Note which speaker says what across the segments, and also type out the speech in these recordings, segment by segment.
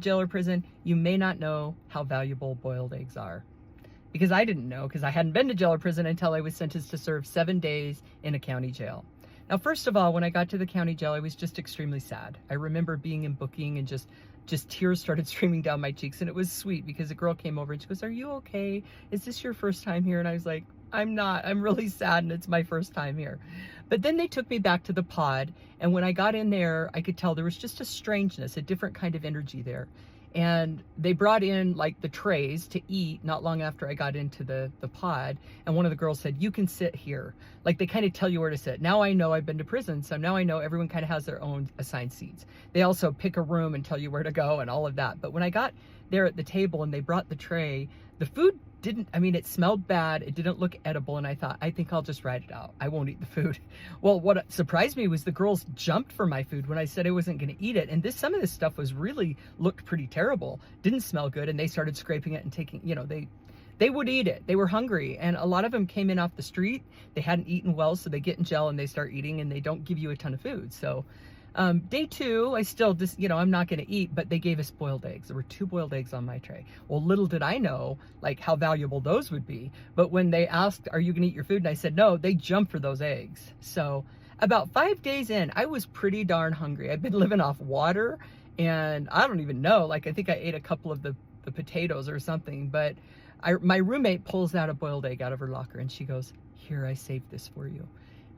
Speaker 1: Jail or prison, you may not know how valuable boiled eggs are. Because I didn't know, because I hadn't been to jail or prison until I was sentenced to serve 7 days in a county jail. Now, first of all, when I got to the county jail, I was just extremely sad. I remember being in booking and just tears started streaming down my cheeks, and it was sweet because a girl came over and she goes, "Are you okay? Is this your first time here?" And I was like, "I'm not. I'm really sad, and it's my first time here." But then they took me back to the pod, and when I got in there, I could tell there was just a strangeness, a different kind of energy there. And they brought in like the trays to eat not long after I got into the pod, and one of the girls said, "You can sit here." Like, they kind of tell you where to sit. Now I know, I've been to prison, so now I know everyone kind of has their own assigned seats. They also pick a room and tell you where to go and all of that. But when I got there at the table and they brought the tray, the food didn't, I mean, it smelled bad. It didn't look edible. And I thought, I think I'll just ride it out. I won't eat the food. Well, what surprised me was the girls jumped for my food when I said I wasn't going to eat it. And some of this stuff was really looked pretty terrible. Didn't smell good. And they started scraping it and taking, they would eat it. They were hungry. And a lot of them came in off the street. They hadn't eaten well. So they get in jail and they start eating, and they don't give you a ton of food. So day 2, I still just, I'm not going to eat, but they gave us boiled eggs. There were 2 boiled eggs on my tray. Well, little did I know, like, how valuable those would be. But when they asked, "Are you going to eat your food?" and I said no, they jumped for those eggs. So about 5 days in, I was pretty darn hungry. I've been living off water, and I don't even know, like, I think I ate a couple of the potatoes or something, but my roommate pulls out a boiled egg out of her locker, and she goes, "Here, I saved this for you."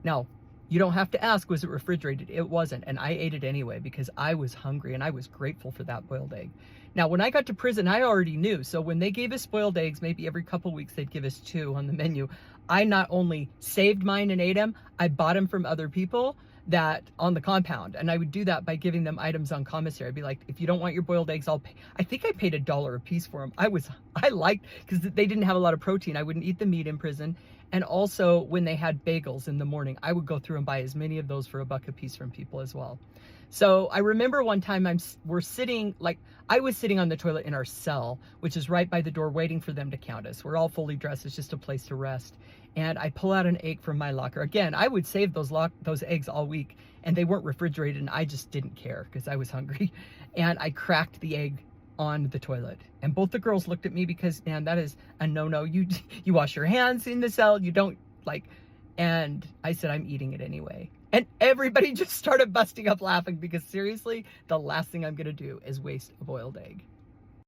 Speaker 1: Now, you don't have to ask, was it refrigerated? It wasn't, and I ate it anyway because I was hungry, and I was grateful for that boiled egg. Now, when I got to prison, I already knew. So when they gave us boiled eggs, maybe every couple weeks they'd give us 2 on the menu. I not only saved mine and ate them, I bought them from other people that on the compound. And I would do that by giving them items on commissary. I'd be like, "If you don't want your boiled eggs, I'll pay." I think I paid $1 a piece for them. I liked, because they didn't have a lot of protein. I wouldn't eat the meat in prison. And also when they had bagels in the morning, I would go through and buy as many of those for $1 a piece from people as well. So I remember one time we're sitting, like, I was sitting on the toilet in our cell, which is right by the door, waiting for them to count us. We're all fully dressed. It's just a place to rest. And I pull out an egg from my locker. Again, I would save those eggs all week, and they weren't refrigerated, and I just didn't care because I was hungry. And I cracked the egg on the toilet, and both the girls looked at me because, man, that is a no-no. You wash your hands in the cell. You don't, like, and I said, "I'm eating it anyway." And everybody just started busting up laughing because, seriously, the last thing I'm going to do is waste a boiled egg.